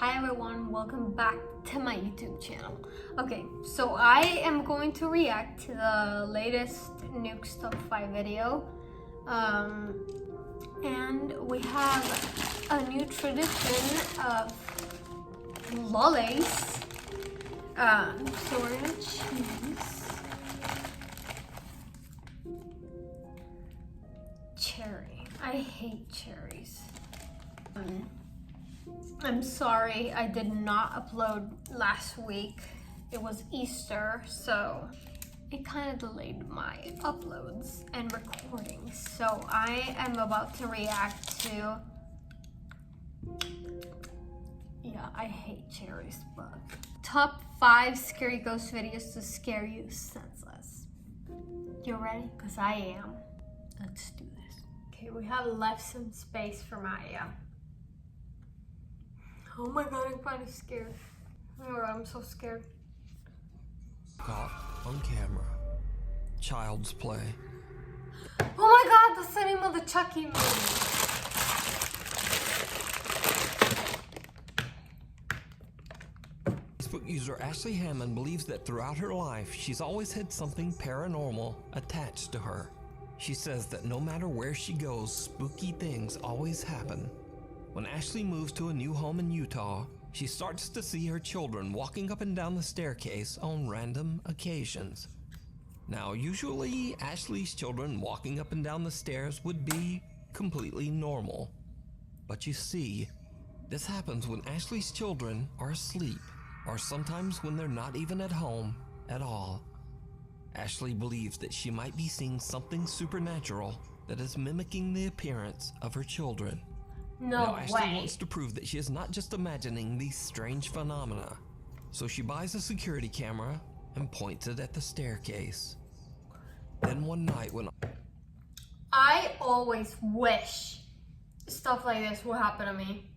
Hi everyone, welcome back to my YouTube channel. Okay, so I am going to react to the latest Nuke Stuff 5 video. And we have a new tradition of lollies. Storage means cherry. I hate cherries. I'm sorry I did not upload last week. It was Easter, so it kind of delayed my uploads and recordings. So I am about to react to, yeah, I hate cherries, but top 5 scary ghost videos to scare you senseless. You ready? Because I am. Let's do this. Okay, we have left some space for Maya. Oh my god, I'm kind of scared. Oh, I'm so scared. Caught on camera. Child's play. Oh my god, that's the name of the Chucky movie. Facebook user Ashley Hammond believes that throughout her life, she's always had something paranormal attached to her. She says that no matter where she goes, spooky things always happen. When Ashley moves to a new home in Utah, she starts to see her children walking up and down the staircase on random occasions. Now, usually Ashley's children walking up and down the stairs would be completely normal. But you see, this happens when Ashley's children are asleep, or sometimes when they're not even at home at all. Ashley believes that she might be seeing something supernatural that is mimicking the appearance of her children. No Ashley way. wants to prove that she is not just imagining these strange phenomena. So she buys a security camera and points it at the staircase. Then one night when I always wish stuff like this would happen to me.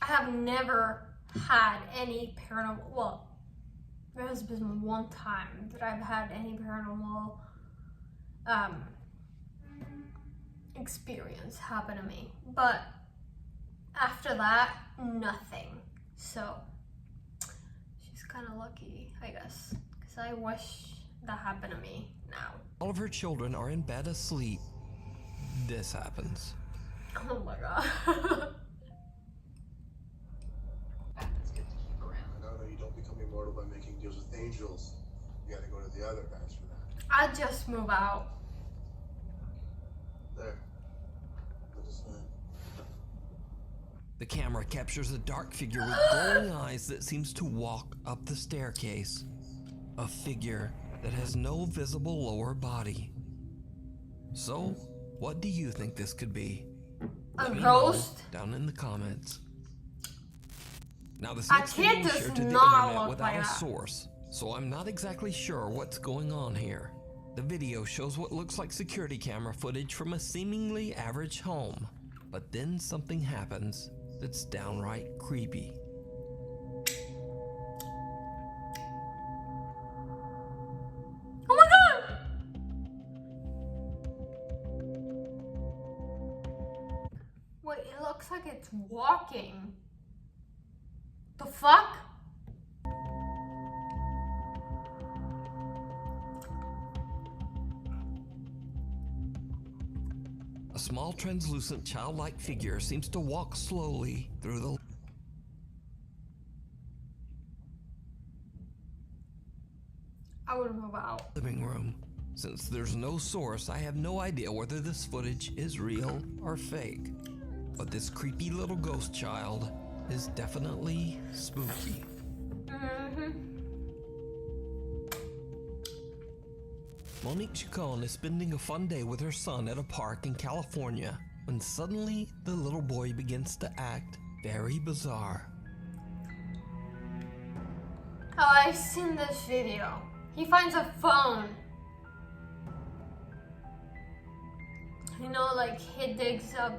I have never had any paranormal, well, there has been one time that I've had any paranormal experience happen to me. But after that, nothing. So she's kind of lucky, I guess, because I wish that happened to me now. all of her children are in bed asleep, this happens. Oh my god. It's good to keep around. No, you don't become immortal by making deals with angels. You gotta go to the other guys for that. I just move out. There. Let us know. The camera captures a dark figure with glowing eyes that seems to walk up the staircase. A figure that has no visible lower body. So, what do you think this could be? A Let me ghost? know down in the comments. Now this A next video kid was does shared to the not internet look without like a that. source, so I'm not exactly sure what's going on here. The video shows what looks like security camera footage from a seemingly average home, but then something happens that's downright creepy. Oh my god! Wait, it looks like it's walking. The fuck? A small translucent childlike figure seems to walk slowly through the I would move out. living room. Since there's no source, I have no idea whether this footage is real or fake. But this creepy little ghost child is definitely spooky. Monique Chacon is spending a fun day with her son at a park in California when suddenly the little boy begins to act very bizarre. Oh, I've seen this video. He finds a phone. You know, like he digs up.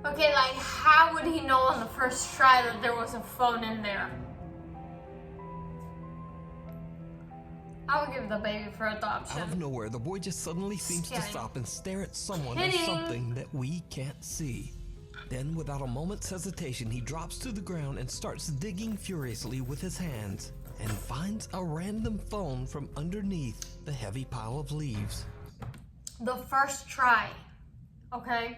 Okay, like how would he know on the first try that there was a phone in there? I would give the baby for adoption. Out of nowhere, the boy just suddenly seems to Kidding. stop and stare at someone or Kidding. something that we can't see. Then, without a moment's hesitation, he drops to the ground and starts digging furiously with his hands and finds a random phone from underneath the heavy pile of leaves. The first try, okay?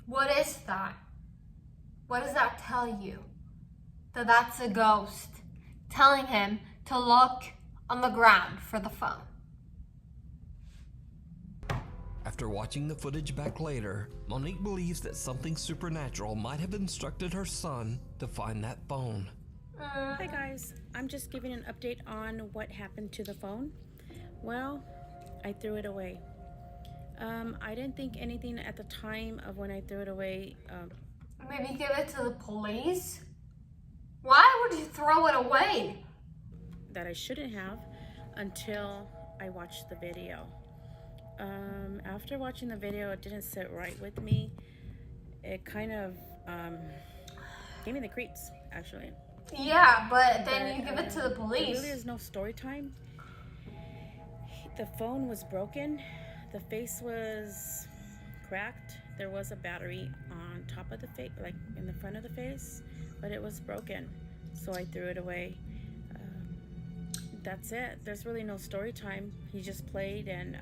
What is that? What does that tell you? That that's a ghost telling him to look on the ground for the phone. After watching the footage back later, Monique believes that something supernatural might have instructed her son to find that phone. Hi guys, I'm just giving an update on what happened to the phone. Well, I threw it away. I didn't think anything at the time of when I threw it away. Maybe give it to the police? Why would you throw it away? That I shouldn't have until I watched the video. After watching the video, it didn't sit right with me. It kind of gave me the creeps, actually. Yeah, but then you give it to the There police. really is no story time. The phone was broken. The face was cracked. There was a battery on top of the face, like in the front of the face, but it was broken. So I threw it away. That's it. There's really no story time. He just played, and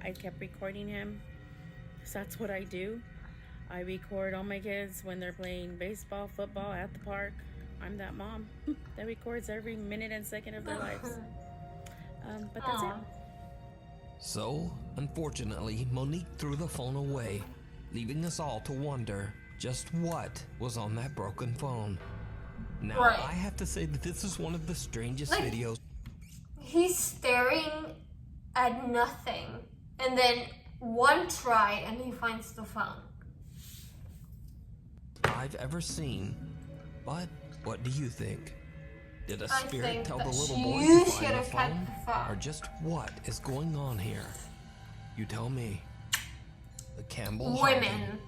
I kept recording him. So that's what I do. I record all my kids when they're playing baseball, football at the park. I'm that mom that records every minute and second of their lives. But that's it. So, unfortunately, Monique threw the phone away, leaving us all to wonder just what was on that broken phone. Now, Right. I have to say that this is one of the strangest Like- videos He's staring at nothing, and then one try, and he finds the phone. I've ever seen. But what do you think? Did a I spirit think tell the that little boy you to should find the have kept phone? the phone. Or just what is going on here? You tell me. The Campbell haunting. Women.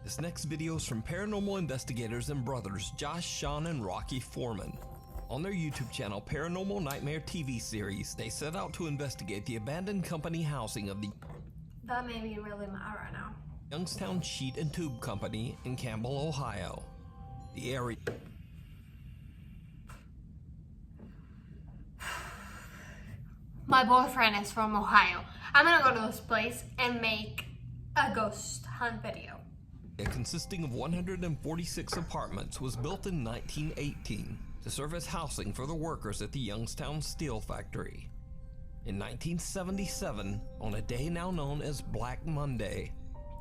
This next video is from paranormal investigators and brothers Josh, Sean, and Rocky Foreman. On their YouTube channel, Paranormal Nightmare TV series, they set out to investigate the abandoned company housing of the That made me really mad right now. Youngstown Sheet and Tube Company in Campbell, Ohio. The area My boyfriend is from Ohio. I'm gonna go to this place and make a ghost hunt video. consisting of 146 apartments was built in 1918 to serve as housing for the workers at the Youngstown Steel Factory. In 1977, on a day now known as Black Monday,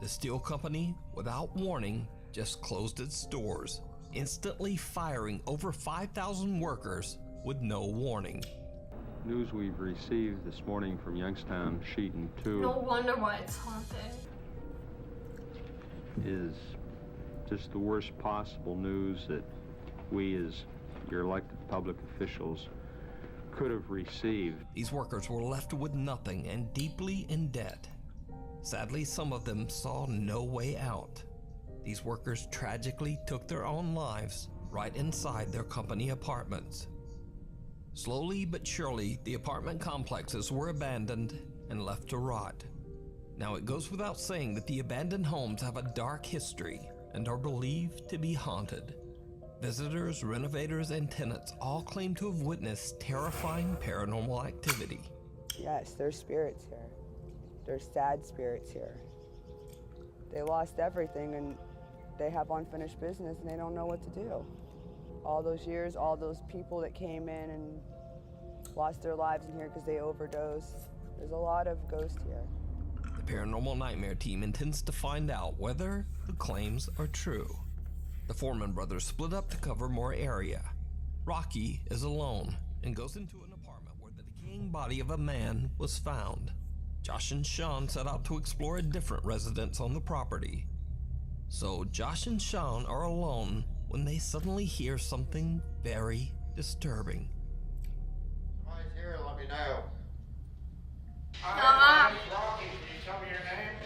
the steel company, without warning, just closed its doors, instantly firing over 5,000 workers with no warning. News we've received this morning from Youngstown Sheet and Tube No wonder why it's haunted. is just the worst possible news that we as your elected public officials could have received. These workers were left with nothing and deeply in debt. Sadly, some of them saw no way out. These workers tragically took their own lives right inside their company apartments. Slowly but surely, the apartment complexes were abandoned and left to rot. Now, it goes without saying that the abandoned homes have a dark history and are believed to be haunted. Visitors, renovators, and tenants all claim to have witnessed terrifying paranormal activity. Yes, there's spirits here. There's sad spirits here. They lost everything and they have unfinished business and they don't know what to do. All those years, all those people that came in and lost their lives in here because they overdosed. There's a lot of ghosts here. The Paranormal Nightmare team intends to find out whether the claims are true. The Foreman brothers split up to cover more area. Rocky is alone and goes into an apartment where the decaying body of a man was found. Josh and Sean set out to explore a different residence on the property. So Josh and Sean are alone when they suddenly hear something very disturbing. Somebody's here, let me know. Ah. Hi, my name's Rocky. Can you tell me your name?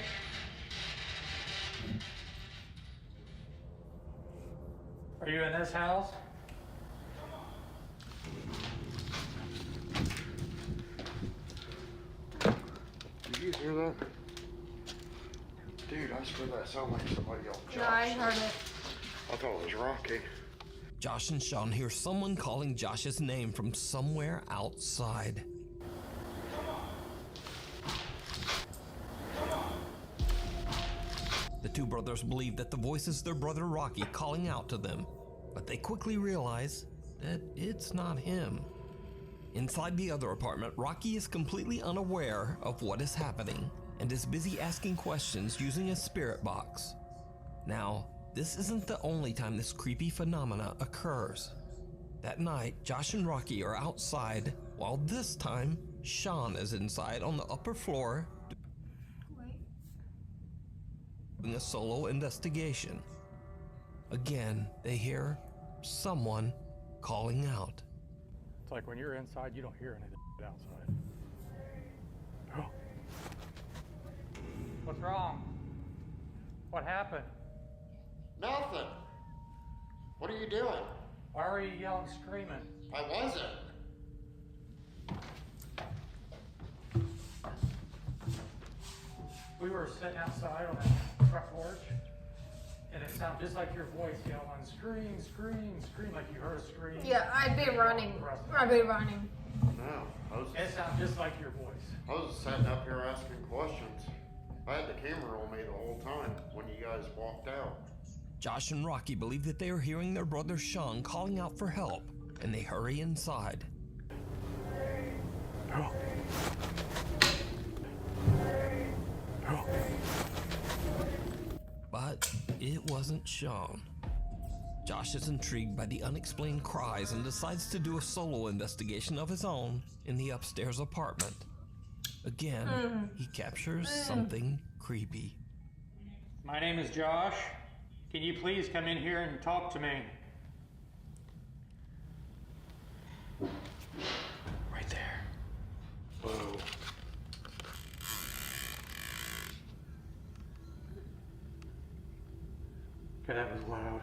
Are you in this house? hear that? Dude, I swear that sounded like somebody else. No, I heard it. I thought it was Rocky. Josh and Sean hear someone calling Josh's name from somewhere outside. The two brothers believe that the voice is their brother Rocky calling out to them, but they quickly realize that it's not him. Inside the other apartment, Rocky is completely unaware of what is happening and is busy asking questions using a spirit box. Now, this isn't the only time this creepy phenomena occurs. That night, Josh and Rocky are outside, while this time, Sean is inside on the upper floor doing a solo investigation. Again, they hear someone calling out. It's like when you're inside, you don't hear anything outside. Oh. What's wrong? What happened? Nothing. What are you doing? Why are you yelling, screaming? I wasn't. We were sitting outside on the front porch, and it sounded just like your voice yelling, scream, scream, scream, like you heard a scream. Yeah, I'd be running. I'd be running. No, It sounded just like your voice. I was just sitting up here asking questions. I had the camera on me the whole time when you guys walked out. Josh and Rocky believe that they are hearing their brother Sean calling out for help, and they hurry inside. Oh. Oh. But it wasn't Sean. Josh is intrigued by the unexplained cries and decides to do a solo investigation of his own in the upstairs apartment. Again, he captures something creepy. My name is Josh. Can you please come in here and talk to me? Right there. Whoa. Okay, that was loud.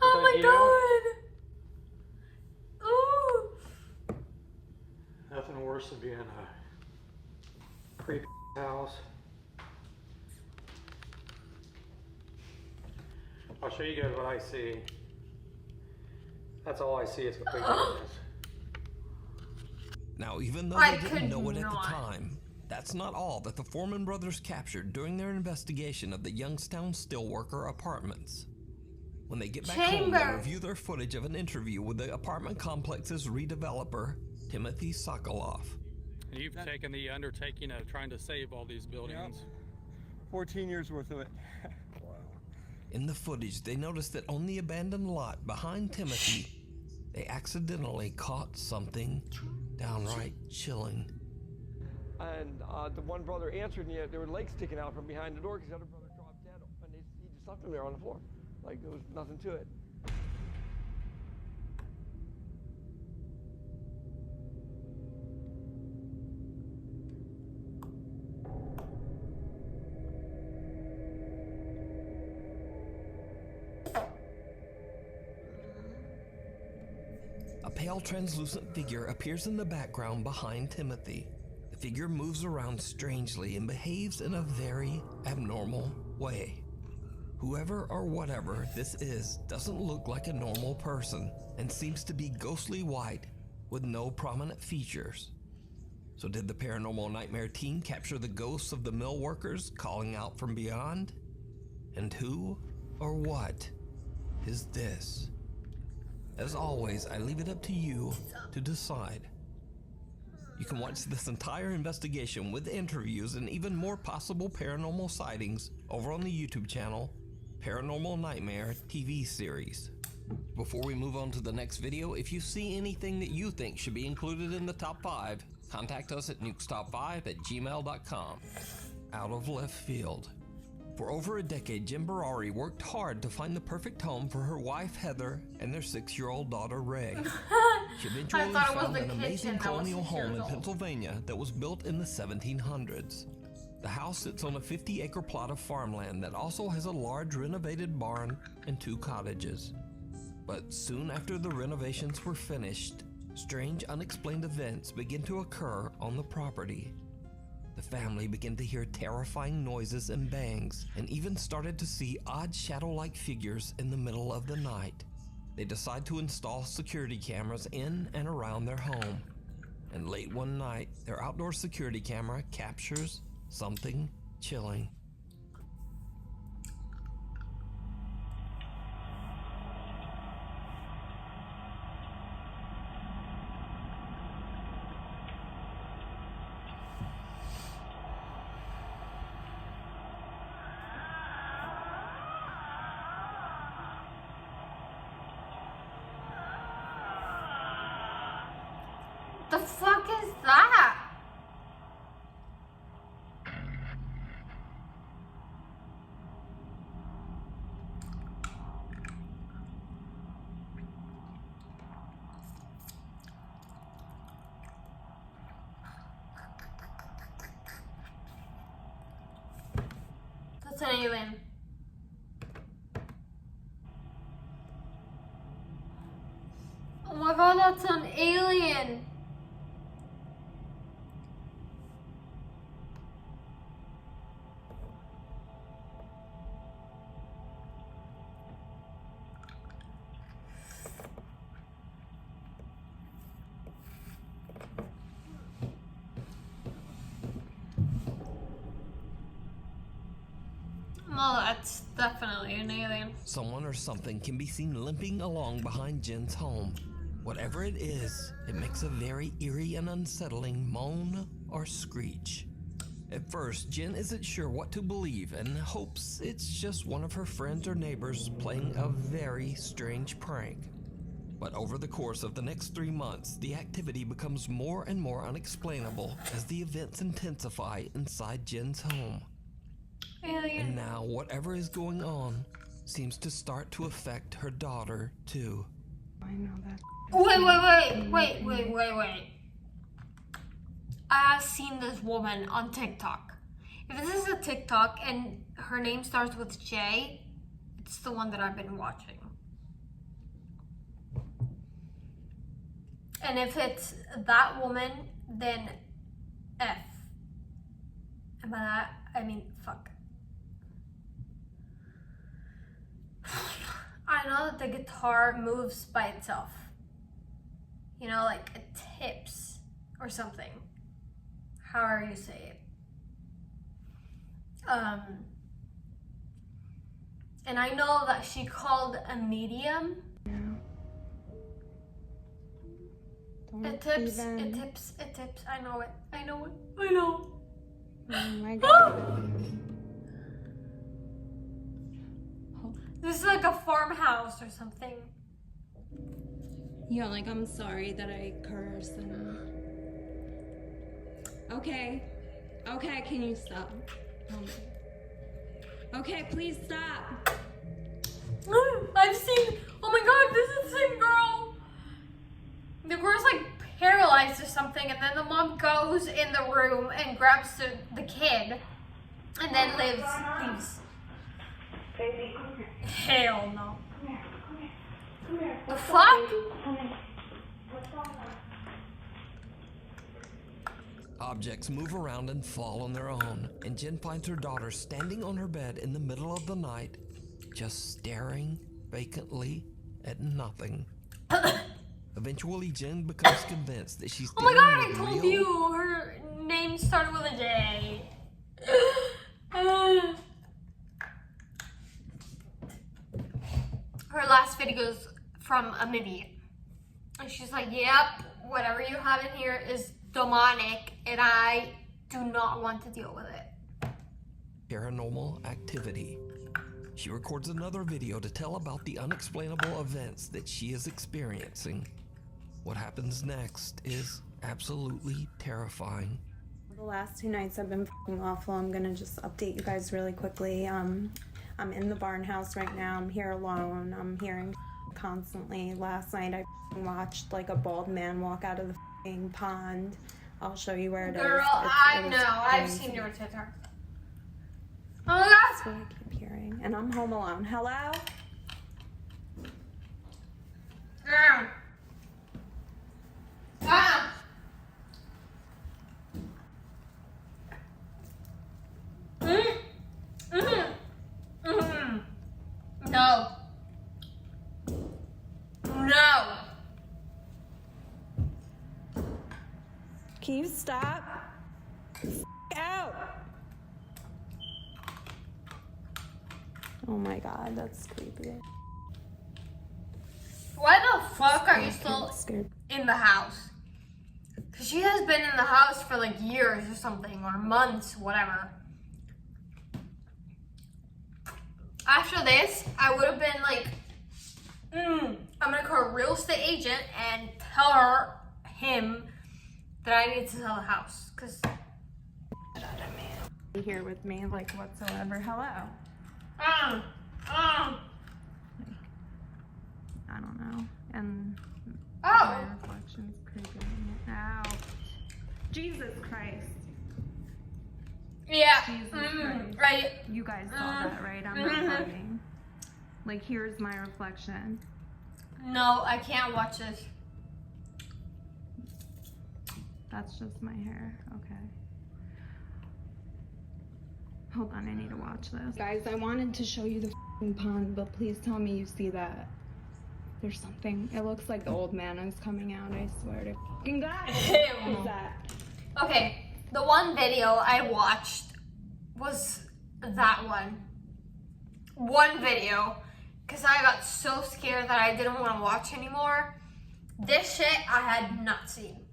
Oh my you? god! Ooh! Nothing worse than being in a creepy house. I'll show you guys what I see. That's all I see is complete darkness. Now, even though I they didn't could know it at the not. time, that's not all that the Foreman brothers captured during their investigation of the Youngstown Steelworker apartments. When they get back home, they review their footage of an interview with the apartment complex's redeveloper, Timothy Sokoloff. You've taken the undertaking of trying to save all these buildings. Yep. 14 years worth of it. In the footage, they noticed that on the abandoned lot behind Timothy, they accidentally caught something downright chilling. And the one brother answered, and yet there were legs sticking out from behind the door because the other brother dropped dead, and he just left him there on the floor. Like there was nothing to it. A pale, translucent figure appears in the background behind Timothy. The figure moves around strangely and behaves in a very abnormal way. Whoever or whatever this is doesn't look like a normal person and seems to be ghostly white with no prominent features. So did the Paranormal Nightmare team capture the ghosts of the mill workers calling out from beyond? And who or what is this? As always, I leave it up to you to decide. You can watch this entire investigation with interviews and even more possible paranormal sightings over on the YouTube channel, Paranormal Nightmare TV series. Before we move on to the next video, if you see anything that you think should be included in the top 5, contact us at nukestop5@gmail.com. Out of left field. For over a decade, Jim Barari worked hard to find the perfect home for her wife Heather and their 6-year-old daughter Ray. She eventually found an amazing colonial home in Pennsylvania that was built in the 1700s. The house sits on a 50-acre plot of farmland that also has a large renovated barn and 2 cottages. But soon after the renovations were finished, Strange, unexplained events begin to occur on the property. The family began to hear terrifying noises and bangs, and even started to see odd shadow-like figures in the middle of the night. They decide to install security cameras in and around their home. And late one night, their outdoor security camera captures something chilling. The fuck is that? That's an alien. Oh my god, that's an alien. Well, that's definitely an alien. Someone or something can be seen limping along behind Jen's home. Whatever it is, it makes a very eerie and unsettling moan or screech. At first, Jen isn't sure what to believe and hopes it's just one of her friends or neighbors playing a very strange prank. But over the course of the next 3 months, the activity becomes more and more unexplainable as the events intensify inside Jen's home. Alien. And now, whatever is going on seems to start to affect her daughter, too. I know that. Wait. I have seen this woman on TikTok. If this is a TikTok and her name starts with J, it's the one that I've been watching. And if it's that woman, then F. And by that, I mean fuck. I know that the guitar moves by itself. You know, like it tips or something. However you say it. And I know that she called a medium. It tips. I know it. I know. Oh my god. This is like a farmhouse or something. Yeah, like I'm sorry that I curse and... Okay, can you stop? Okay, please stop. I've seen, oh my god, this is the same girl. The girl's like paralyzed or something, and then the mom goes in the room and grabs the kid and then leaves. Baby, come here. Hell no. Come here. The fuck? What's wrong? Objects move around and fall on their own, and Jen finds her daughter standing on her bed in the middle of the night, just staring vacantly at nothing. Eventually, Jen becomes convinced that she's Oh my god, I dealing told with real... you her name started with a J. Her last video is from a Midian. And she's like, yep, whatever you have in here is demonic, and I do not want to deal with it. Paranormal activity. She records another video to tell about the unexplainable events that she is experiencing. What happens next is absolutely terrifying. The last 2 nights have been fucking awful. I'm gonna just update you guys really quickly. I'm in the barn house right now. I'm here alone. I'm hearing constantly. Last night I watched like a bald man walk out of the pond. I'll show you where it is. Girl, I know. I've seen your TikTok. Oh my god! That's what I keep hearing. And I'm home alone. Hello? Can you stop? Out! Oh my god, that's creepy. Why the fuck are you still Scared. in the house? Because she has been in the house for like years or something, or months, whatever. After this, I would have been like, I'm gonna call a real estate agent and tell him that I need to sell the house. Because Here with me, like whatsoever. Hello. I don't know. And Oh. my reflection's creeping me out. Jesus Christ. Yeah. Jesus Christ. Right. You guys saw that, right? I'm not lying. Like, here's my reflection. No, I can't watch this. That's just my hair. Okay. Hold on, I need to watch this. Guys, I wanted to show you the f***ing pond, but please tell me you see that. There's something. It looks like the old man is coming out, I swear to f***ing God. What is that? Okay, the one video I watched was that one. One video. Because I got so scared that I didn't want to watch anymore. This shit I had not seen.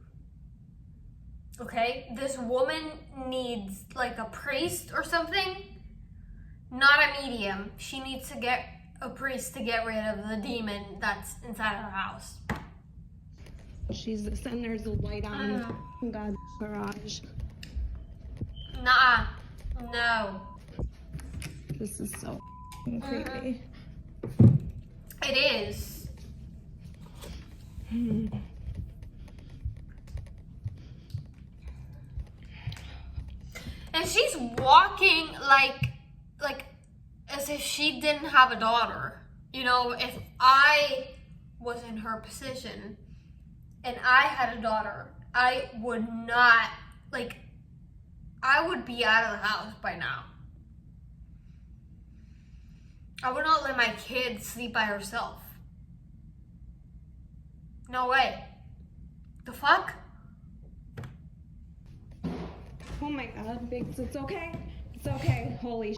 Okay? This woman needs like a priest or something. Not a medium. She needs to get a priest to get rid of the demon that's inside her house. Jesus, and there's a light on in God's garage. Nah. No. This is so creepy. It is. And she's walking like as if she didn't have a daughter. You know, if I was in her position and I had a daughter, I would not, like, I would be out of the house by now. I would not let my kid sleep by herself. No way. The fuck? Oh my God, Biggs, it's okay. It's okay. Holy sh**.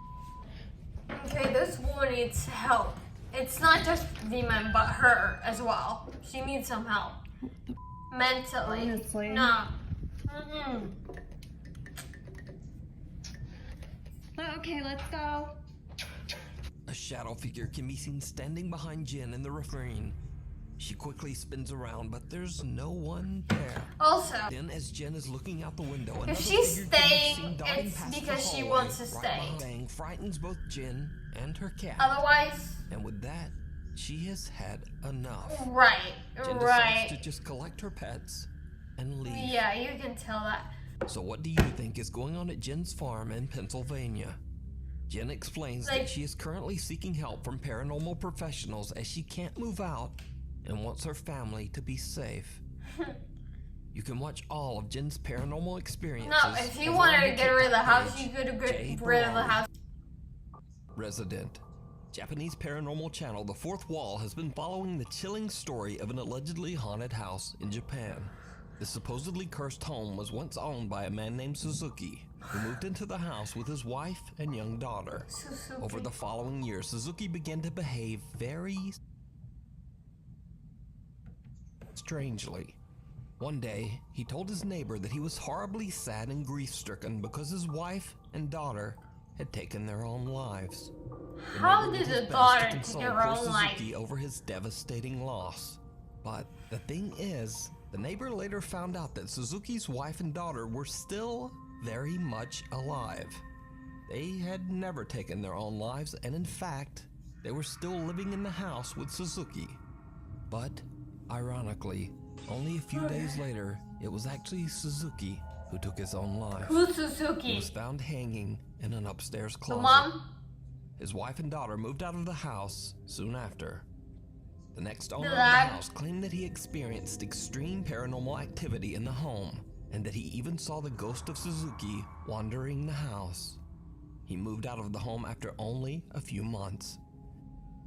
Okay, this woman needs help. It's not just demon, but her as well. She needs some help. Mentally. Honestly. No. Okay, let's go. A shadow figure can be seen standing behind Jen in the refrain. She quickly spins around, but there's no one there. Also, Then, as Jen is looking out the window, if she's staying, it's because she wants to stay. Bang frightens both Jen and her cat. Otherwise, And with that, she has had enough. right, Jen right. decides to just collect her pets and leave. Yeah, you can tell that. So what do you think is going on at Jen's farm in Pennsylvania? Jen explains that she is currently seeking help from paranormal professionals as she can't move out and wants her family to be safe. You can watch all of Jen's paranormal experiences. No, if you wanted to get rid of the house, you could get rid of the house. Resident. Japanese paranormal channel The Fourth Wall has been following the chilling story of an allegedly haunted house in Japan. The supposedly cursed home was once owned by a man named Suzuki, who moved into the house with his wife and young daughter. Over the following year, Suzuki began to behave very strangely. One day, he told his neighbor that he was horribly sad and grief-stricken because his wife and daughter had taken their own lives. How did the daughter take her own Suzuki life? over his devastating loss. But the thing is, the neighbor later found out that Suzuki's wife and daughter were still very much alive. They had never taken their own lives, and in fact, they were still living in the house with Suzuki. But, ironically, only a few days later, it was actually Suzuki who took his own life. Who's Suzuki? He was found hanging in an upstairs The closet. mom? His wife and daughter moved out of the house soon after. The next owner of the Dad? house claimed that he experienced extreme paranormal activity in the home, and that he even saw the ghost of Suzuki wandering the house. He moved out of the home after only a few months.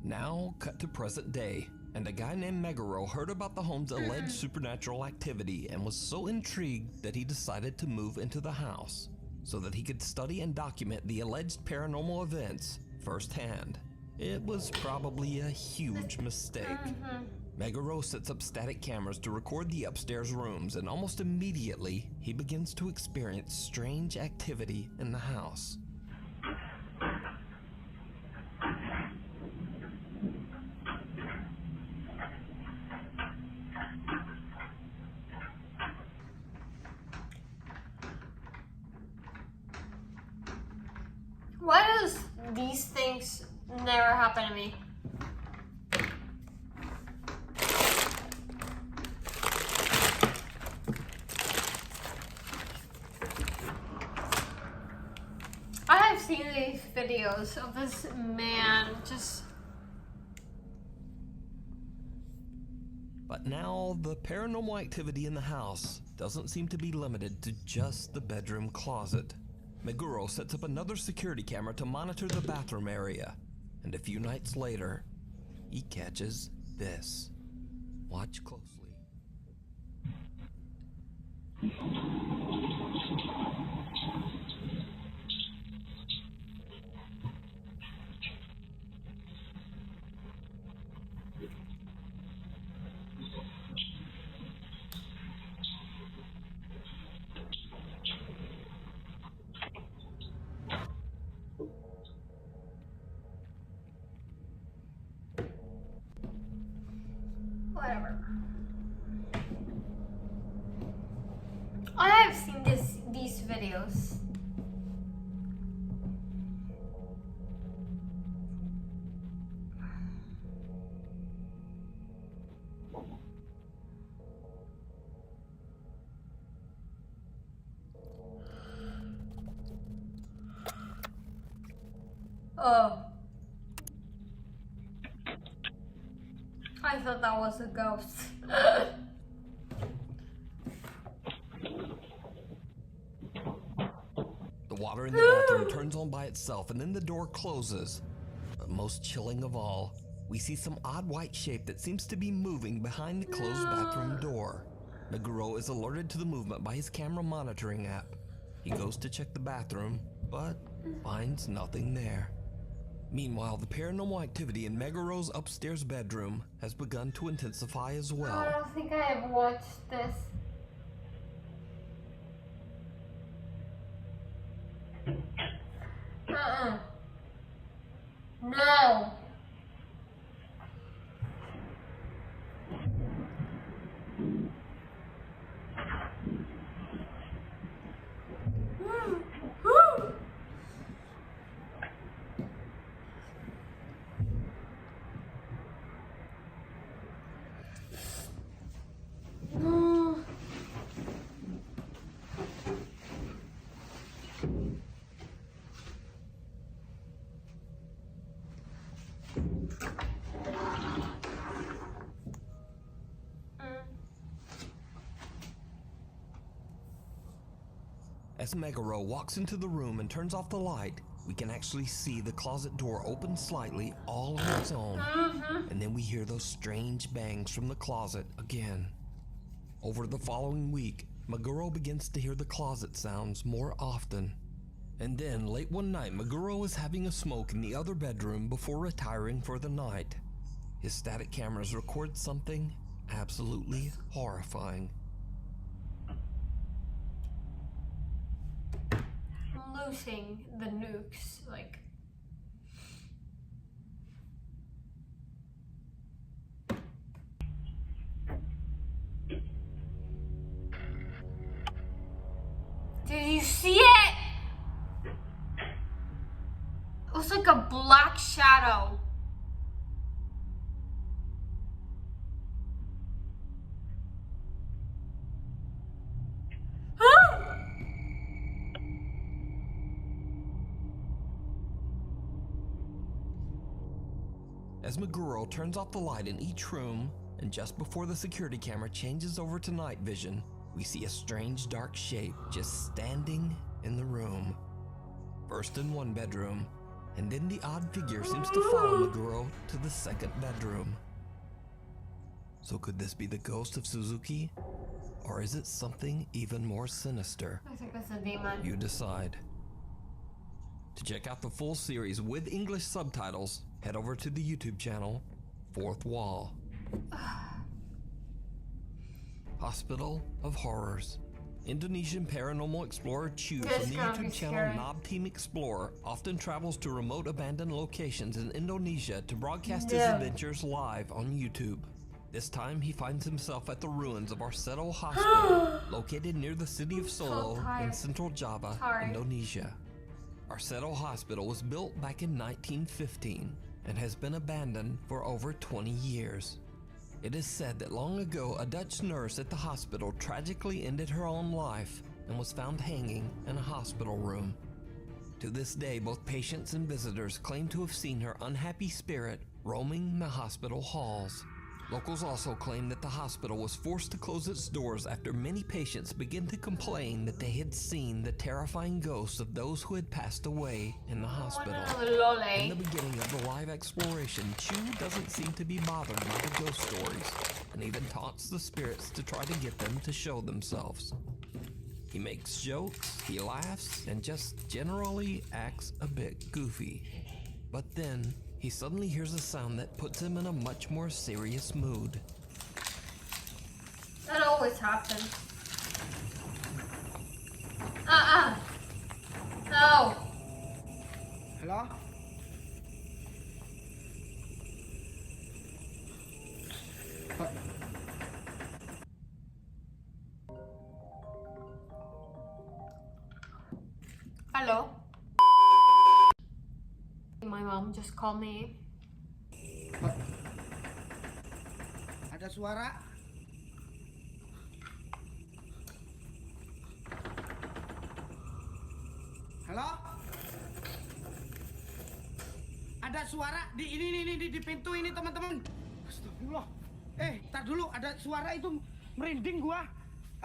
Now, cut to present day. and a guy named Meguro heard about the home's alleged supernatural activity and was so intrigued that he decided to move into the house so that he could study and document the alleged paranormal events firsthand. It was probably a huge mistake. Meguro sets up static cameras to record the upstairs rooms, and almost immediately he begins to experience strange activity in the house. Why does these things never happen to me? I have seen these videos of this man just... But now, the paranormal activity in the house doesn't seem to be limited to just the bedroom closet. Meguro sets up another security camera to monitor the bathroom area, and a few nights later, he catches this. Watch closely. Whatever. I have seen these videos. Oh. I thought that was a ghost. The water in the bathroom turns on by itself, and then the door closes. But most chilling of all, we see some odd white shape that seems to be moving behind the closed bathroom door. Meguro is alerted to the movement by his camera monitoring app. He goes to check the bathroom, but finds nothing there. Meanwhile, the paranormal activity in Meguro's upstairs bedroom has begun to intensify as well. I don't think I have watched this. No. As Meguro walks into the room and turns off the light, we can actually see the closet door open slightly all on its own. And then we hear those strange bangs from the closet again. Over the following week, Meguro begins to hear the closet sounds more often. And then, late one night, Meguro is having a smoke in the other bedroom before retiring for the night. His static cameras record something absolutely horrifying. Losing the nukes, like... Did you see it? It was like a black shadow. As Meguro turns off the light in each room, and just before the security camera changes over to night vision, we see a strange dark shape just standing in the room. First in one bedroom, and then the odd figure seems to follow Meguro to the second bedroom. So could this be the ghost of Suzuki? Or is it something even more sinister? I think it's a demon. You decide. To check out the full series with English subtitles, head over to the YouTube channel, Fourth Wall. Hospital of Horrors. Indonesian paranormal explorer Chu This from the gonna be YouTube channel scary. Knob Team Explorer often travels to remote abandoned locations in Indonesia to broadcast his No. adventures live on YouTube. This time he finds himself at the ruins of Arseto Hospital, located near the city of Solo in tired. central Java, Sorry. Indonesia. Arseto Hospital was built back in 1915 and has been abandoned for over 20 years. It is said that long ago a Dutch nurse at the hospital tragically ended her own life and was found hanging in a hospital room. To this day, both patients and visitors claim to have seen her unhappy spirit roaming the hospital halls. Locals also claim that the hospital was forced to close its doors after many patients began to complain that they had seen the terrifying ghosts of those who had passed away in the hospital. In the beginning of the live exploration, Chu doesn't seem to be bothered by the ghost stories, and even taunts the spirits to try to get them to show themselves. He makes jokes, he laughs, and just generally acts a bit goofy. But then, he suddenly hears a sound that puts him in a much more serious mood. That always happens. No. Hello? Hello. My mom just called me. Ada suara? Halo? Ada suara di ini di pintu ini teman-teman. Astagfirullah. Tar dulu ada suara itu merinding gua.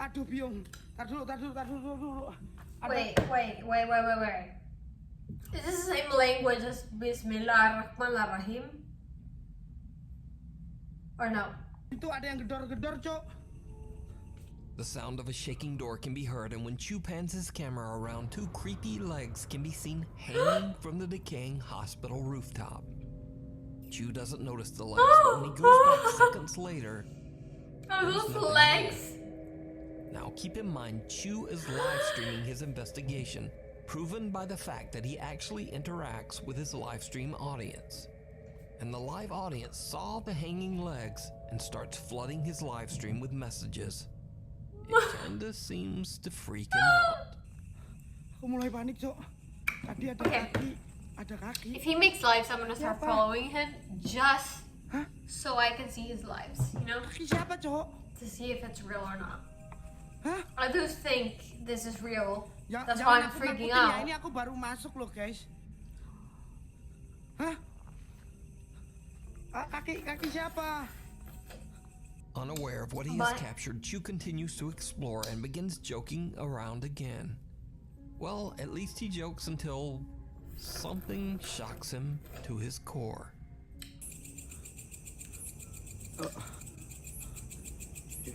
Aduh biung. Tar dulu. Wait. Is this the same language as Bismillahirrahmanirrahim? Or no? Itu ada yang gedor-gedor, Cok. The sound of a shaking door can be heard, and when Chu pans his camera around, two creepy legs can be seen hanging from the decaying hospital rooftop. Chu doesn't notice the legs, but when he goes back seconds later, Are there's those nothing legs? there. Now keep in mind, Chu is live streaming his investigation, proven by the fact that he actually interacts with his live stream audience. And the live audience saw the hanging legs and starts flooding his live stream with messages. It kinda seems to freak him out. Aku mulai panik, Cok. Tadi ada kaki. If he makes lives, I'm gonna start following him just so I can see his lives, you know? Kaki siapa, Cok? To see if it's real or not. I do think this is real. That's Jangan why I'm aku freaking nakutin ya, out. ini aku baru masuk loh, guys. Kaki siapa? Unaware of what he has captured, Chu continues to explore and begins joking around again. Well, at least he jokes until something shocks him to his core.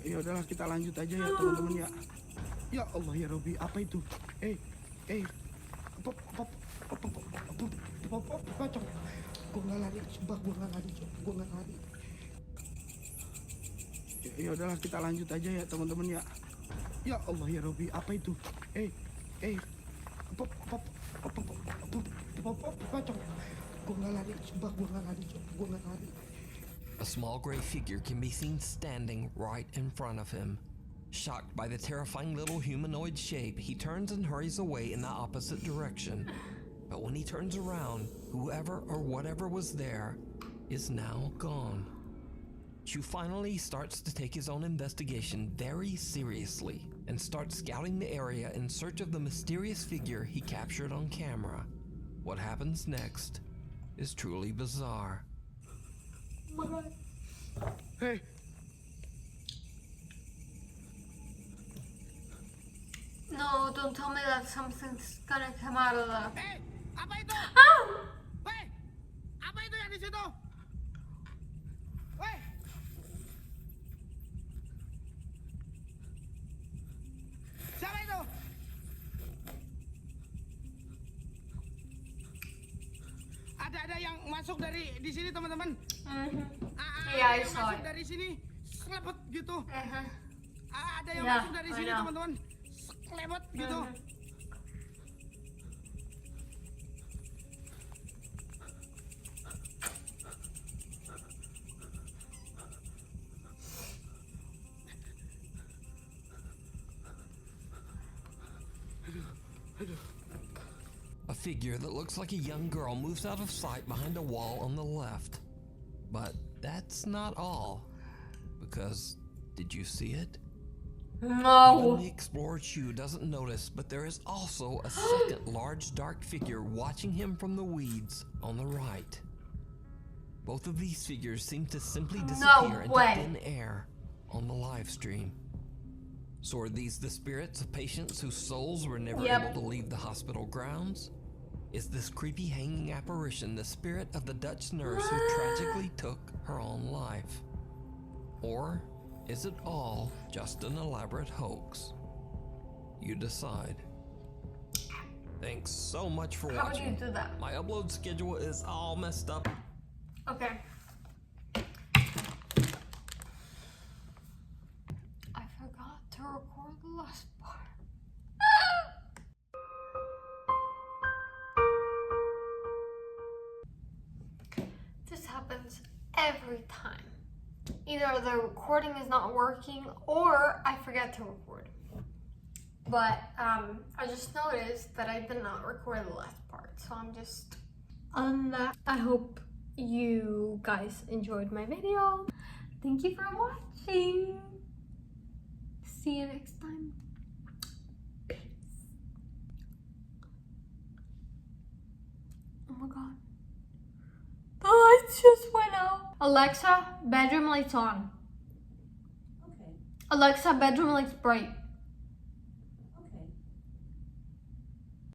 Ya udahlah, kita lanjut aja ya teman-teman ya. Ya Allah ya Robi, apa itu? Pocong. Gue nggak lari, sumpah gue nggak lari, gue nggak lari. Ya udahlah, kita lanjut aja ya teman-teman ya. Ya Allah ya Robi, apa itu? Pocong. Gue nggak lari, sumpah gue nggak lari, gue nggak lari. A small gray figure can be seen standing right in front of him. Shocked by the terrifying little humanoid shape, he turns and hurries away in the opposite direction. But when he turns around, whoever or whatever was there is now gone. Chu finally starts to take his own investigation very seriously and starts scouting the area in search of the mysterious figure he captured on camera. What happens next is truly bizarre. Hey. No, don't tell me that something's gonna come out of the... Apa itu? Apa itu yang di situ? ada yang masuk dari di sini teman-teman. Yeah, I yang saw masuk it. dari sini, selebet gitu. Ada yang Yeah, masuk dari I sini know. teman-teman, selebet gitu. A figure that looks like a young girl moves out of sight behind a wall on the left. But that's not all. Because, did you see it? No. Even the Explorer Chew doesn't notice, but there is also a second large dark figure watching him from the weeds on the right. Both of these figures seem to simply disappear into thin air on the live stream. So are these the spirits of patients whose souls were never able to leave the hospital grounds? Is this creepy hanging apparition the spirit of the Dutch nurse who tragically took her own life? Or is it all just an elaborate hoax? You decide. Thanks so much for How would watching. you do that? My upload schedule is all messed up. Okay. I forgot to record the last part. This happens every time. Either the recording is not working or I forget to record. But I just noticed that I did not record the last part, so I'm just on that. I hope you guys enjoyed my video. Thank you for watching. See you next time. Peace. Oh my god. The lights just went out. Alexa, bedroom lights on. Okay. Alexa, bedroom lights bright.